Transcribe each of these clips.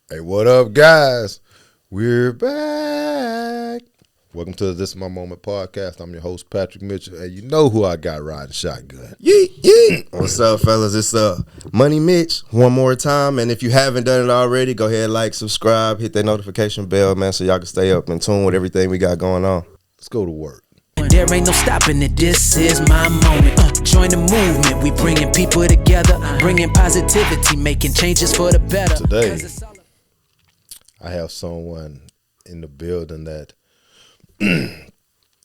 Hey, what up, guys? We're back. Welcome to This Is My Moment podcast. I'm your host, Patrick Mitchell, and you know who I got riding shotgun. Yeet, yeet. What's up, fellas? It's Money Mitch one more time. And if you haven't done it already, go ahead, like, subscribe, hit that notification bell, man, so y'all can stay up in tune with everything we got going on. Let's go to work. There ain't no stopping it, this is my moment. Join the movement, we bringing people together, bringing positivity, making changes for the better. Today, I have someone in the building that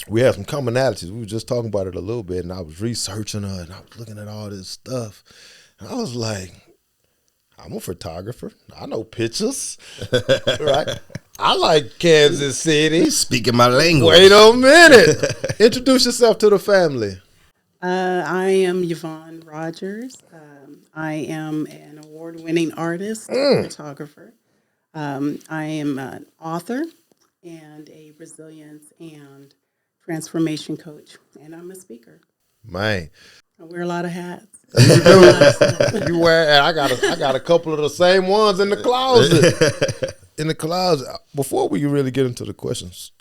we have some commonalities. We were just talking about it a little bit, and I was researching her, and I was looking at all this stuff. And I was like, I'm a photographer. I know pictures, right? I like Kansas City. Speaking my language. Wait a minute. Introduce yourself to the family. I am Yvonne Rodgers. I am an award-winning artist, photographer. I am an author and a resilience and transformation coach, and I'm a speaker. Man, I wear a lot of hats. you wear. I got a couple of the same ones in the closet. Before we really get into the questions,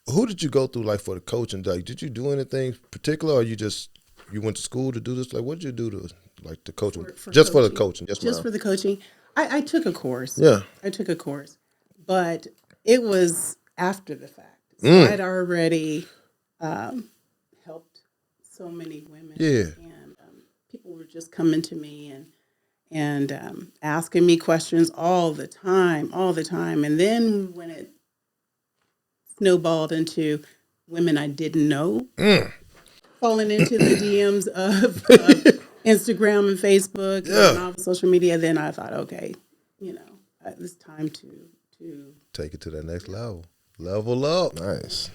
who did you go through like for the coaching? Like, did you do anything particular, or you went to school to do this? Like, what did you do to like the coaching? For the coaching. Just for the coaching. I took a course. Yeah, I took a course, but it was after the fact. So I'd already helped so many women. Yeah, and people were just coming to me and asking me questions all the time. And then when it snowballed into women I didn't know, falling into the DMs of Instagram and Facebook and all the social media, then I thought, okay, it's time to take it to that next level. Level up. Nice.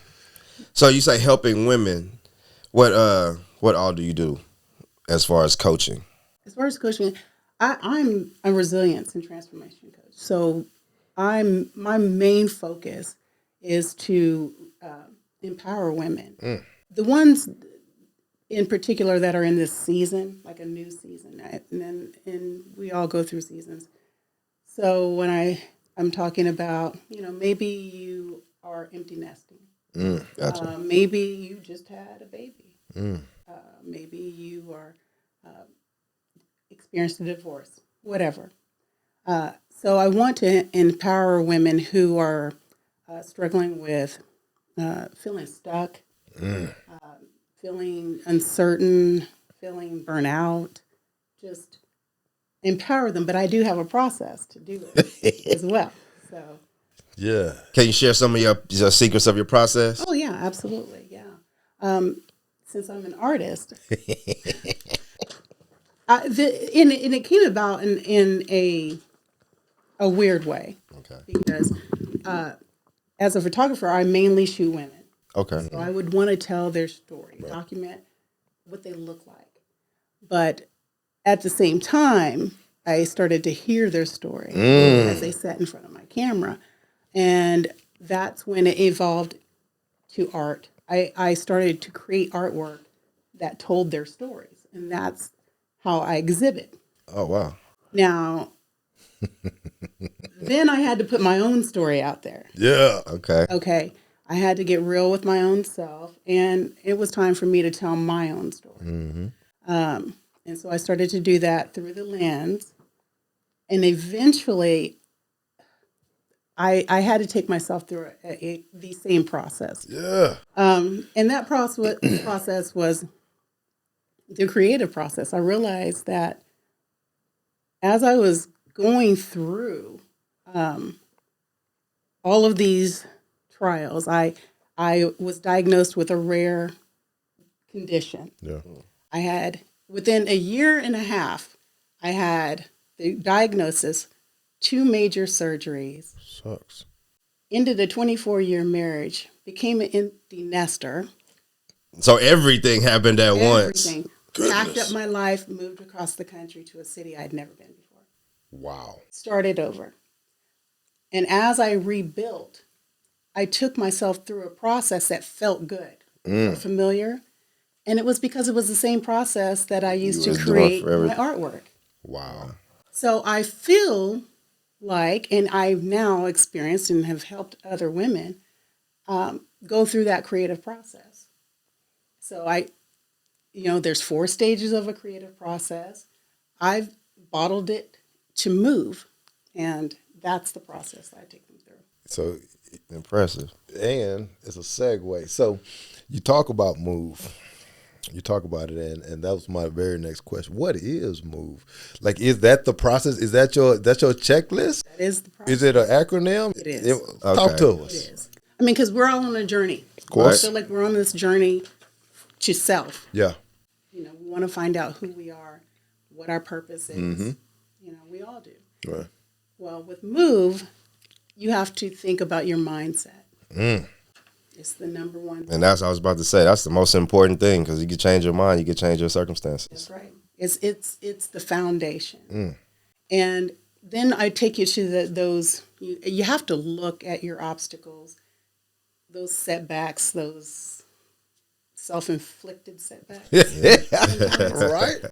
So you say helping women. What all do you do as far as coaching? As far as coaching, I'm a resilience and transformation coach. So my main focus is to empower women. The ones in particular that are in this season, like a new season, and we all go through seasons. So when I'm talking about, maybe you are empty nesting. Gotcha. Maybe you just had a baby. Maybe you are experienced a divorce, whatever. So I want to empower women who are struggling with feeling stuck, feeling uncertain, feeling burnout, just empower them. But I do have a process to do it as well. So, yeah. Can you share some of your secrets of your process? Oh yeah, absolutely, yeah. Since I'm an artist, and it came about in a weird way. Okay. Because as a photographer, I mainly shoot women. Okay. So I would want to tell their story, document what they look like. But at the same time, I started to hear their story as they sat in front of my camera. And that's when it evolved to art. I started to create artwork that told their stories. And that's how I exhibit. Oh, wow. Now, then I had to put my own story out there. Yeah. Okay. I had to get real with my own self, and it was time for me to tell my own story. And so I started to do that through the lens, and eventually I had to take myself through the same process. Yeah. And that process was the creative process. I realized that as I was going through all of these trials, I was diagnosed with a rare condition. Yeah. I had, within a year and a half, I had the diagnosis, 2 major surgeries, Sucks. ended a 24-year marriage, became an empty nester. So everything happened at once. Everything. Packed up my life, moved across the country to a city I'd never been before. Wow. Started over. And as I rebuilt, I took myself through a process that felt good, felt familiar. And it was because it was the same process that I used to create my artwork. Wow. So I feel like, and I've now experienced and have helped other women go through that creative process. So there's 4 stages of a creative process. I've bottled it to move, and that's the process that I take them through. So Impressive. and it's a segue. So you talk about move. You talk about it, and that was my very next question. What is move? Like, is that the process? Is that your checklist? That is the process. Is it an acronym? It is. Talk to us. It is. I mean, because we're all on a journey. Of course. I feel like we're on this journey to self. Yeah. We want to find out who we are, what our purpose is. Mm-hmm. We all do. Right. Well, with move, you have to think about your mindset. It's the number one. And that's what I was about to say. That's the most important thing, because you can change your mind, you can change your circumstances. That's right. It's the foundation. And then I take you to those. You have to look at your obstacles, those setbacks, those self-inflicted setbacks. Right.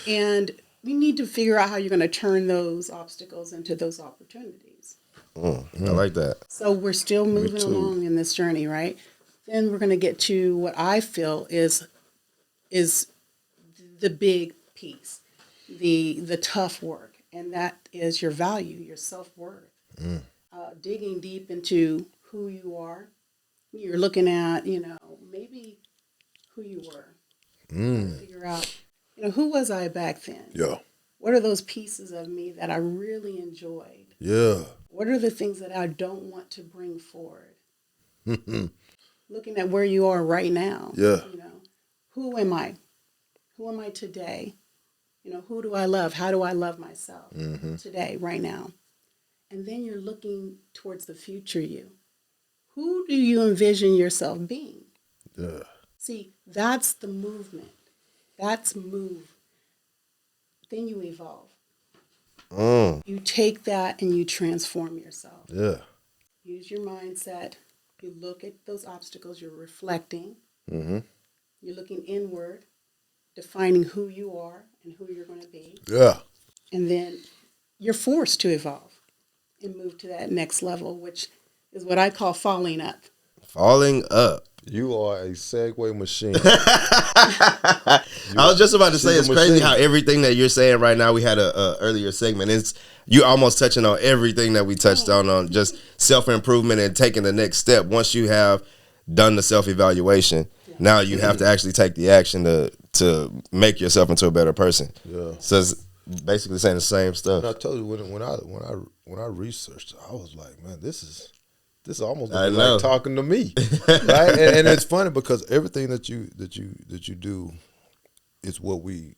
And we need to figure out how you're going to turn those obstacles into those opportunities. I like that. So we're still moving along in this journey, right? Then we're going to get to what I feel is the big piece, the tough work, and that is your value, your self-worth. Digging deep into who you are. You're looking at, maybe who you were. Figure out, who was I back then? Yeah. What are those pieces of me that I really enjoyed? Yeah. What are the things that I don't want to bring forward? Looking at where you are right now. Yeah. Who am I? Who am I today? Who do I love? How do I love myself today, right now? And then you're looking towards the future you. Who do you envision yourself being? Yeah. See, that's the movement. That's move. Then you evolve. You take that and you transform yourself. Yeah. Use your mindset. You look at those obstacles. You're reflecting. Mm-hmm. You're looking inward, defining who you are and who you're going to be. Yeah. And then you're forced to evolve and move to that next level, which is what I call falling up. Falling up. You are a segue machine. I was just about to say, it's She's a crazy machine. how everything that you're saying right now, we had a earlier segment, it's you almost touching on everything that we touched on just self-improvement and taking the next step. Once you have done the self-evaluation, now you have to actually take the action to make yourself into a better person. Yeah. So it's basically saying the same stuff. And I told you when I researched, I was like, man, this is almost I know. like talking to me, right? And it's funny because everything that you do is what we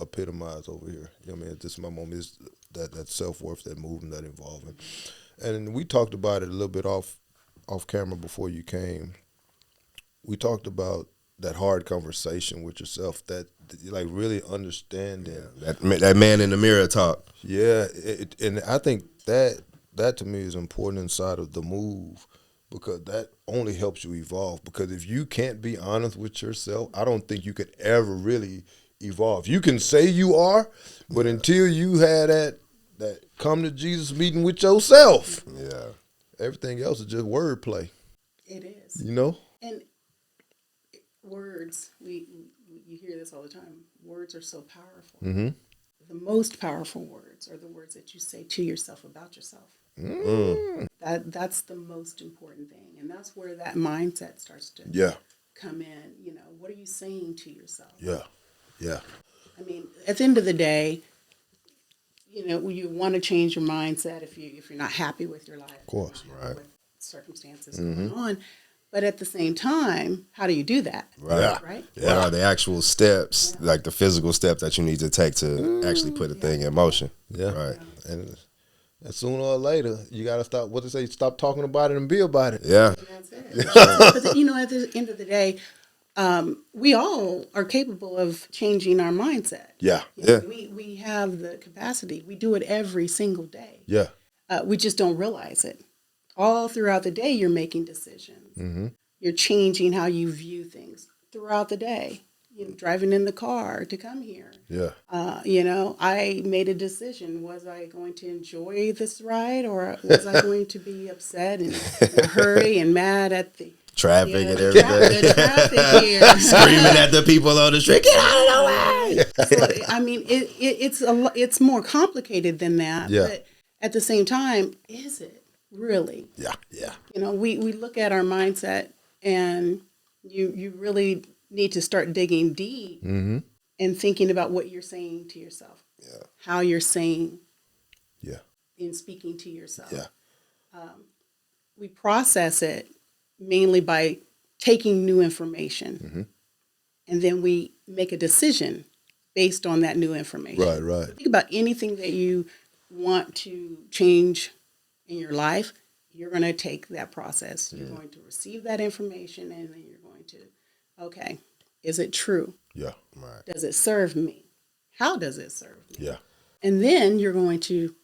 epitomize over here. You know what I mean? This is my moment. Is that self-worth, that movement, that involvement. And we talked about it a little bit off camera before you came. We talked about that hard conversation with yourself, that like really understanding. That man in the mirror talk. Yeah, and I think that to me is important inside of the move, because that only helps you evolve. Because if you can't be honest with yourself, I don't think you could ever really evolve. You can say you are, but until you had that come to Jesus meeting with yourself, everything else is just wordplay. It is. And words, you hear this all the time. Words are so powerful. Mm-hmm. The most powerful words are the words that you say to yourself about yourself. That's the most important thing, and that's where that mindset starts to come in. What are you saying to yourself? Yeah. I mean, at the end of the day, you want to change your mindset if you're not happy with your life, of course, right? With circumstances going on, but at the same time, how do you do that? Right. What are the actual steps, like the physical steps that you need to take to actually put a thing in motion? Yeah. Right. And sooner or later, you got to stop. What they say? Stop talking about it and be about it. Yeah. That's it. Because, at the end of the day, we all are capable of changing our mindset. Yeah. We have the capacity. We do it every single day. Yeah. We just don't realize it. All throughout the day, you're making decisions. Mm-hmm. You're changing how you view things throughout the day. driving in the car to come here. Yeah. I made a decision. Was I going to enjoy this ride, or was I going to be upset and in a hurry and mad at the Traffic and the everything. the traffic here? Screaming at the people on the street, get out of the way. So, I mean, it's more complicated than that. Yeah. But at the same time, is it really? Yeah. Yeah. We look at our mindset, and you really need to start digging deep and thinking about what you're saying to yourself. Yeah. How you're saying Yeah. in speaking to yourself. Yeah. We process it mainly by taking new information, and then we make a decision based on that new information. Right. Right. Think about anything that you want to change in your life. You're going to take that process. You're going to receive that information, and then you're going to, okay, is it true? Yeah. Right. Does it serve me? How does it serve me? Yeah. And then you're going to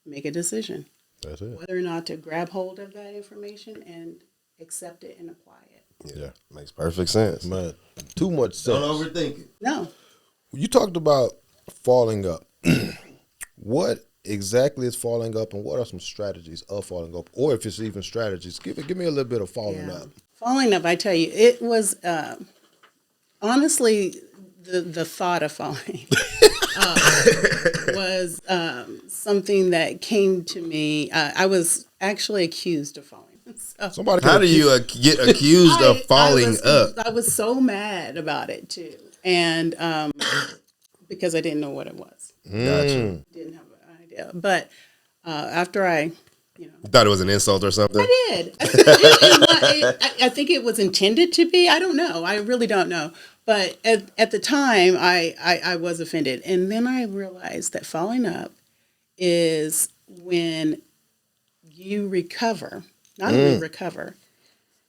make a decision That's it. whether or not to grab hold of that information and accept it and apply it. Yeah. Makes perfect sense. Man, too much sense. Don't overthink it. No. You talked about falling up. What exactly is falling up, and what are some strategies of falling up, or if it's even strategies? Give me a little bit of falling up. Falling up, I tell you, it was honestly the thought of falling was something that came to me. I was actually accused of falling. So Somebody. How do you get accused of falling up? I was so mad about it too, and because I didn't know what it was, Gotcha. didn't have an idea. But after I, You thought it was an insult or something? I did. I think it was intended to be. I don't know. I really don't know. But at the time, I was offended. And then I realized that falling up is when you recover, not only recover,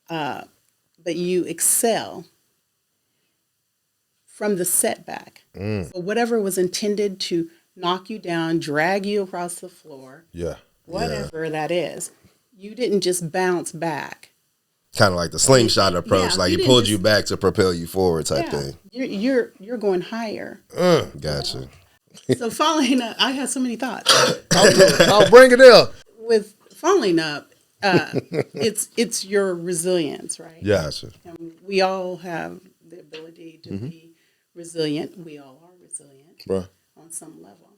but you excel from the setback. So whatever was intended to knock you down, drag you across the floor, Yeah. whatever that is, you didn't just bounce back. Kind of like the slingshot approach, Yeah, like you he didn't pulled just- you back to propel you forward type thing. You're going higher. Gotcha. So falling up, I had so many thoughts. I'll bring it up. With falling up, it's your resilience, right? Yeah. Gotcha. And we all have the ability to be resilient. We all are resilient Right. on some level.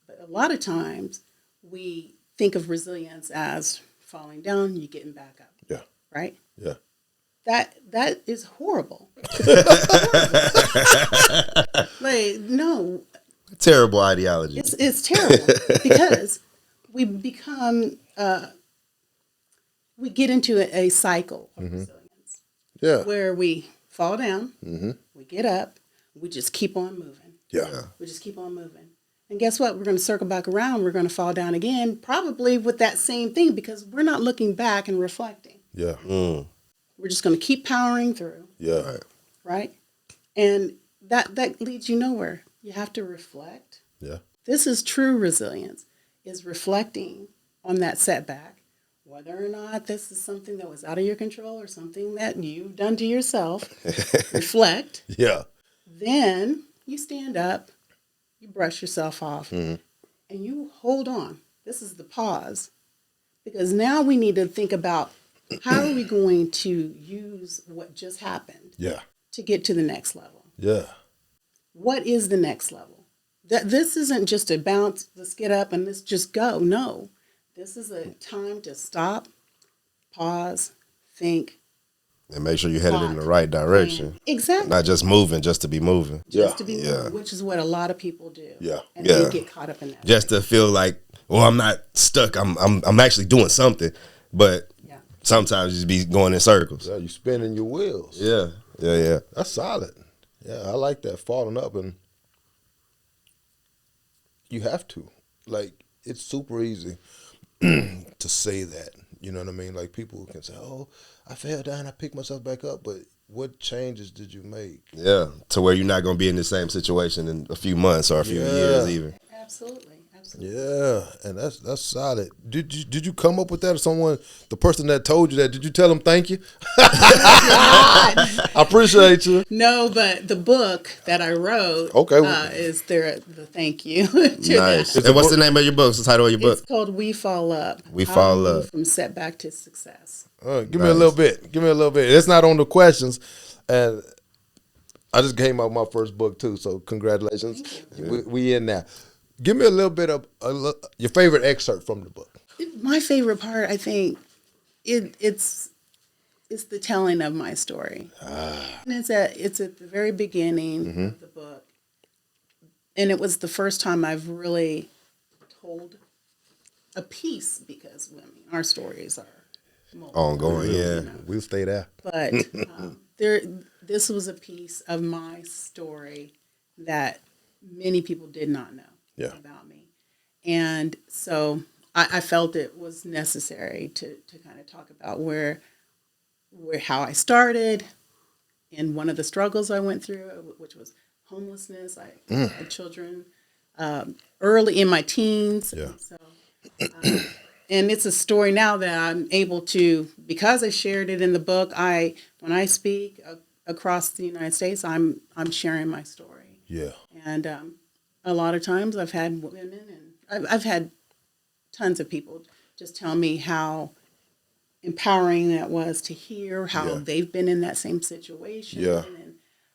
But a lot of times we think of resilience as falling down, you getting back up, Yeah. right? Yeah. That is horrible. Like, no, Terrible ideology. it's terrible because we become we get into a cycle of resilience Yeah. where we fall down, we get up, we just keep on moving. Yeah. We just keep on moving. And guess what? We're going to circle back around. We're going to fall down again, probably with that same thing because we're not looking back and reflecting. Yeah. We're just going to keep powering through, Yeah. right? And that leads you nowhere. You have to reflect. Yeah. This is true resilience, is reflecting on that setback, whether or not this is something that was out of your control or something that you've done to yourself. Reflect. Yeah. Then you stand up, you brush yourself off, and you hold on. This is the pause. Because now we need to think about how are we going to use what just happened Yeah. to get to the next level? Yeah. What is the next level? This isn't just a bounce, let's get up and let's just go. No, this is a time to stop, pause, think. And make sure you're headed in the right direction. Exactly. Not just moving just to be moving. Just to be Yeah. moving, which is what a lot of people do. Yeah. And Yeah. they get caught up in that. Just to feel like, well, I'm not stuck. I'm actually doing something. But Yeah. sometimes you just be going in circles. Yeah. You spinning your wheels. Yeah. Yeah, yeah. That's solid. Yeah, I like that, falling up, and you have to. Like, it's super easy to say that. You know what I mean? Like, people can say, "Oh, I fell down, I picked myself back up," but what changes did you make? Yeah. To where you're not going to be in the same situation in a few months or a few years even. Absolutely. Absolutely. Yeah, and that's solid. Did you come up with that, or the person that told you that, did you tell them thank you? I appreciate you. No, but the book that I wrote Okay. is there the thank you to Nice. that. And what's the name of your book? What's the title of your book? It's called We Fall Up. We How Fall to Move Up. From Setback to Success. Give me a little bit. Give me a little bit. It's not on the questions, and I just came out with my first book too. So congratulations. We in now. Give me a little bit of your favorite excerpt from the book. My favorite part, I think, it's the telling of my story. And it's at the very beginning of the book. And it was the first time I've really told a piece, because our stories are Ongoing, yeah. We'll stay there. But this was a piece of my story that many people did not know about me. And so I felt it was necessary to kind of talk about how I started and one of the struggles I went through, which was homelessness. I had children early in my teens. Yeah. So, and it's a story now that I'm able to, because I shared it in the book. When I speak across the United States, I'm sharing my story. Yeah. And a lot of times I've had women, and I've had tons of people just tell me how empowering that was to hear how they've been in that same situation. Yeah.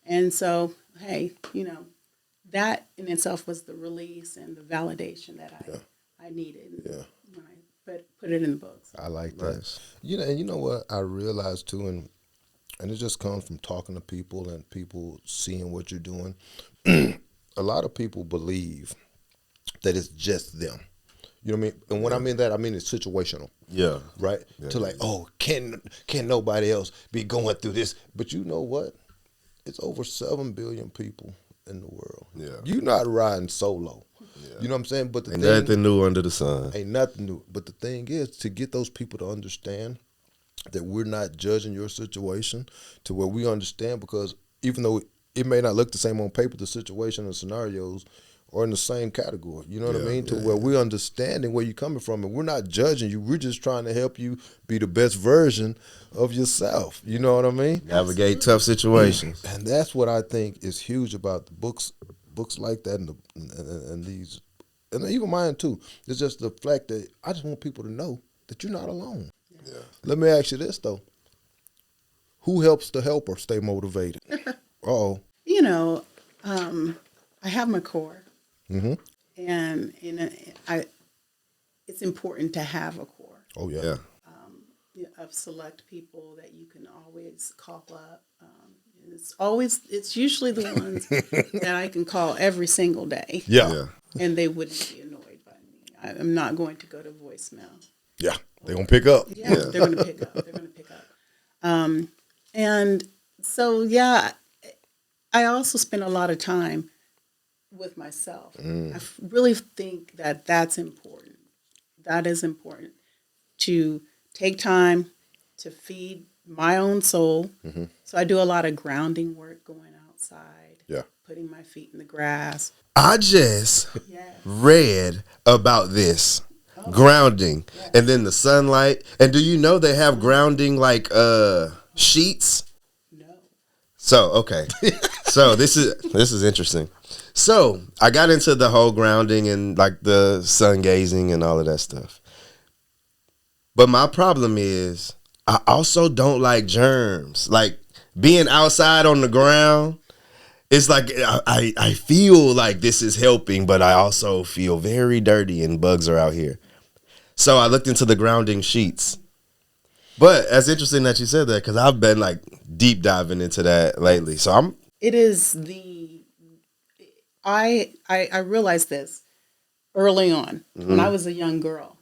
And so, hey, that in itself was the release and the validation that I needed when I put it in the books. I like that. Nice. And you know what I realized too, and it just comes from talking to people and people seeing what you're doing. A lot of people believe that it's just them. You know what I mean? And when I mean that, I mean it's situational. Yeah. Right? Yeah. To like, can nobody else be going through this? But you know what? It's over 7 billion people in the world. Yeah. You're not riding solo. Yeah. You know what I'm saying? But Ain't nothing new under the sun. Ain't nothing new. But the thing is, to get those people to understand that we're not judging your situation, to where we understand, because even though it may not look the same on paper, the situation and scenarios are in the same category. You know what I mean? To where we're understanding where you're coming from, and we're not judging you. We're just trying to help you be the best version of yourself. You know what I mean? Navigate tough situations. And that's what I think is huge about the books like that, and these, and even mine too. It's just the fact that I just want people to know that you're not alone. Yeah. Let me ask you this though: who helps the helper stay motivated? I have my core, Mm-hmm. and it's important to have a core. Oh yeah. Of select people that you can always call up. It's usually the ones that I can call every single day. Yeah. And they wouldn't be annoyed by me. I'm not going to go to voicemail. Yeah. They're going to pick up. Yeah, they're going to pick up. They're going to pick up. And so, I also spend a lot of time with myself. I really think that that's important. That is important, to take time to feed my own soul. Mm-hmm. So I do a lot of grounding work, going outside, putting my feet in the grass. I just read about this. Grounding, and then the sunlight. And do you know they have grounding like sheets? No. So okay, so this is interesting. So I got into the whole grounding and like the sun gazing and all of that stuff. But my problem is I also don't like germs. Like being outside on the ground. It's like I feel like this is helping, but I also feel very dirty and bugs are out here. So I looked into the grounding sheets. But it's interesting that you said that, because I've been like deep diving into that lately. So It is I realized this early on when I was a young girl.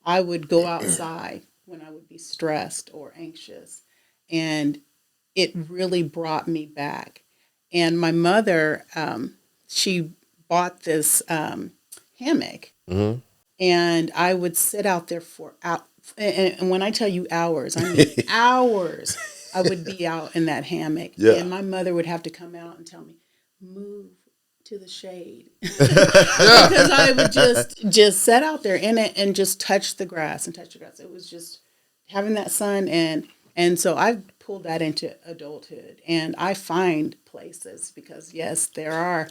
I would go outside when I would be stressed or anxious, and it really brought me back. And my mother, she bought this hammock. Mm-hmm. And I would sit out there and when I tell you hours, I mean hours, I would be out in that hammock. Yeah. And my mother would have to come out and tell me, move to the shade because I would just sit out there in it and just touch the grass and touch the grass. It was just having that sun, and so I've pulled that into adulthood, and I find places because yes, there are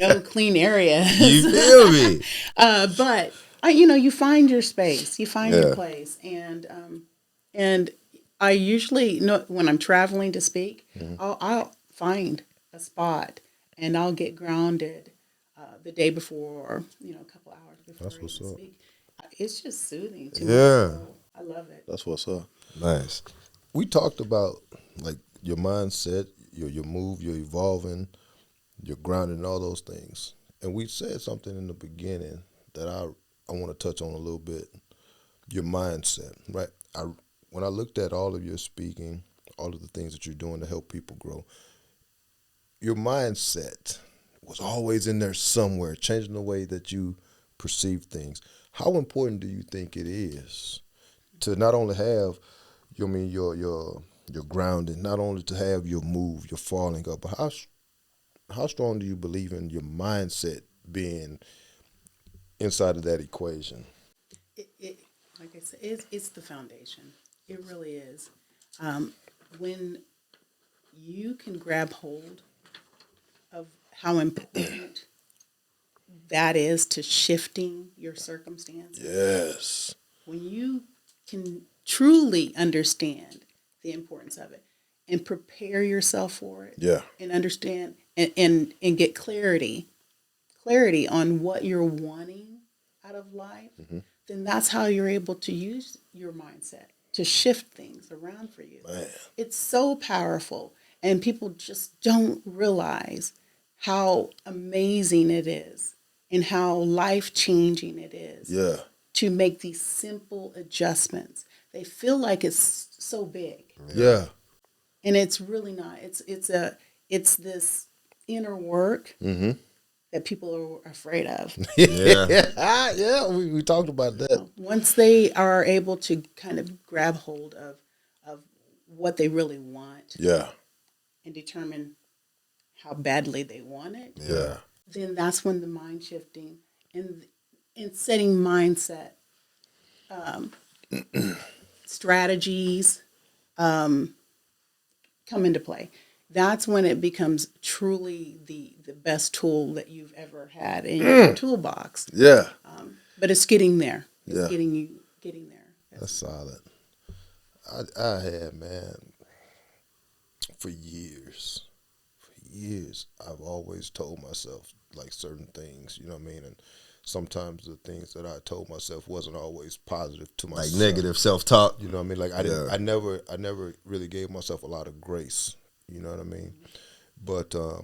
no clean areas. You feel me? But you find your space, you find your place, and I usually know when I'm traveling to speak, I'll find a spot and I'll get grounded the day before, or a couple hours before I even speak. It's just soothing to me. So I love it. That's what's up. Nice. We talked about like your mindset, your move, your evolving, your grounding, and all those things. And we said something in the beginning that I want to touch on a little bit. Your mindset, right? When I looked at all of your speaking, all of the things that you're doing to help people grow, your mindset was always in there somewhere, changing the way that you perceive things. How important do you think it is to not only have your grounding, not only to have your move, your falling up, but how strong do you believe in your mindset being inside of that equation? It like I said, it's the foundation. It really is. When you can grab hold of how important that is to shifting your circumstances. Yes. When you can truly understand the importance of it and prepare yourself for it. Yeah. And understand and get clarity on what you're wanting out of life, then that's how you're able to use your mindset to shift things around for you. Man. It's so powerful, and people just don't realize how amazing it is and how life-changing it is to make these simple adjustments. They feel like it's so big. Yeah. And it's really not. It's this inner work that people are afraid of. Yeah, we talked about that. Once they are able to kind of grab hold of what they really want and determine how badly they want it, then that's when the mind shifting and setting mindset strategies come into play. That's when it becomes truly the best tool that you've ever had in your toolbox. Yeah. But it's getting there. It's getting there. That's solid. I had, man, for years, I've always told myself like certain things, you know what I mean? And sometimes the things that I told myself wasn't always positive to myself. Like negative self-talk. You know what I mean? Like I never really gave myself a lot of grace. You know what I mean? But a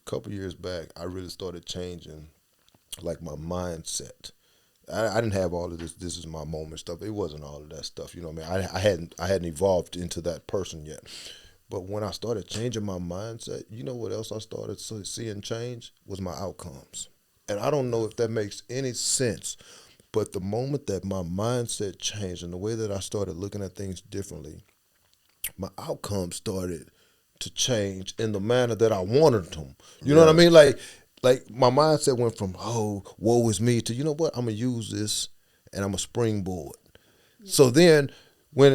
couple years back, I really started changing like my mindset. I didn't have all of this is my moment stuff. It wasn't all of that stuff. You know what I mean? I hadn't evolved into that person yet. But when I started changing my mindset, you know what else I started seeing change was my outcomes. And I don't know if that makes any sense, but the moment that my mindset changed and the way that I started looking at things differently, my outcomes started to change in the manner that I wanted them. You know what I mean? Like my mindset went from, oh, woe is me, to, you know what, I'm going to use this and I'm a springboard. Yeah. So then when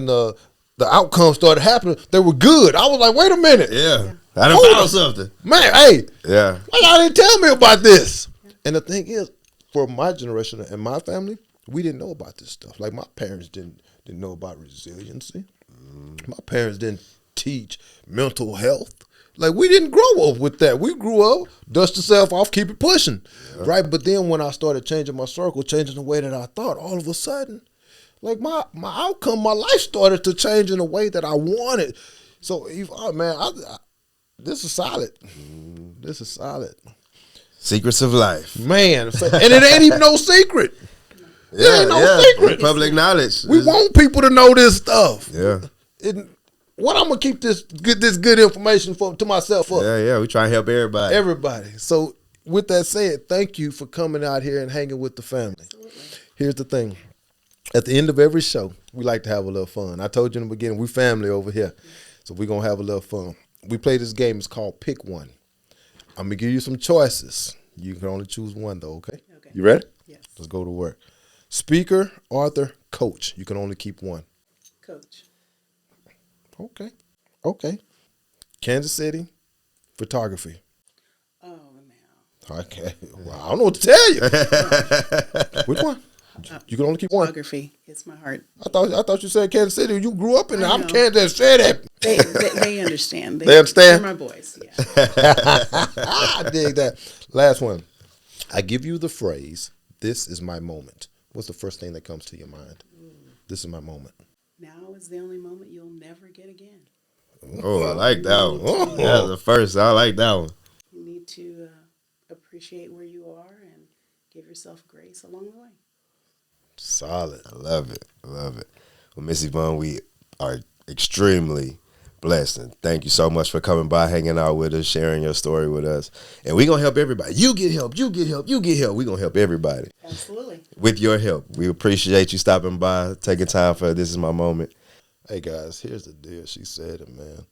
the outcomes started happening, they were good. I was like, wait a minute. Yeah. I done found something. Man, hey. Yeah. Why y'all didn't tell me about this? And the thing is, for my generation and my family, we didn't know about this stuff. Like my parents didn't know about resiliency. My parents didn't teach mental health. Like we didn't grow up with that. We grew up, dust yourself off, keep it pushing. Right? But then when I started changing my circle, changing the way that I thought, all of a sudden, like my outcome, my life started to change in a way that I wanted. So, man, this is solid. This is solid. Secrets of life. Man, and it ain't even no secret. It ain't no secret. Public knowledge. We want people to know this stuff. Yeah. What I'm gonna keep this good information to myself up. Yeah. We try to help everybody. Everybody. So with that said, thank you for coming out here and hanging with the family. Absolutely. Here's the thing. At the end of every show, we like to have a little fun. I told you in the beginning, we family over here. So we're gonna have a little fun. We play this game, it's called Pick One. I'm gonna give you some choices. You can only choose one though, okay? Okay. You ready? Yes. Let's go to work. Speaker, author, coach. You can only keep one. Coach. Okay. Kansas City, photography. Oh, now. Okay. Well, I don't know what to tell you. Which one? You can only keep one. Photography. It's my heart. I thought you said Kansas City. You grew up in there. I I'm know. Kansas. Say that. They understand. They understand? They're my boys. Yeah. I dig that. Last one. I give you the phrase, "This is my moment." What's the first thing that comes to your mind? This is my moment. Now is the only moment you'll never get again. Oh, I like that one. That's the first. I like that one. You need to appreciate where you are and give yourself grace along the way. Solid. I love it. Well, Miss Yvonne, we are extremely blessed, and thank you so much for coming by, hanging out with us, sharing your story with us. And we're going to help everybody. You get help. We're going to help everybody. Absolutely. With your help. We appreciate you stopping by, taking time for This Is My Moment. Hey, guys, here's the deal. She said it, man.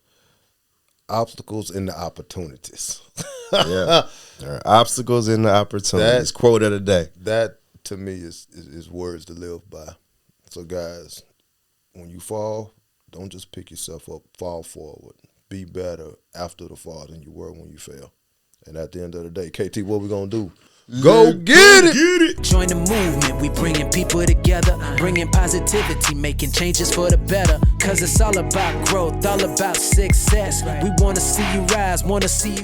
Obstacles and the opportunities. Yeah. There are obstacles and the opportunities. Quote of the day. That, to me, is words to live by. So, guys, when you fall, don't just pick yourself up. Fall forward. Be better after the fall than you were when you fell. And at the end of the day, KT, what we going to do? Go get it! Join the movement, we bringing people together, bringing positivity, making changes for the better. Cause it's all about growth, all about success. We wanna see you rise, wanna see you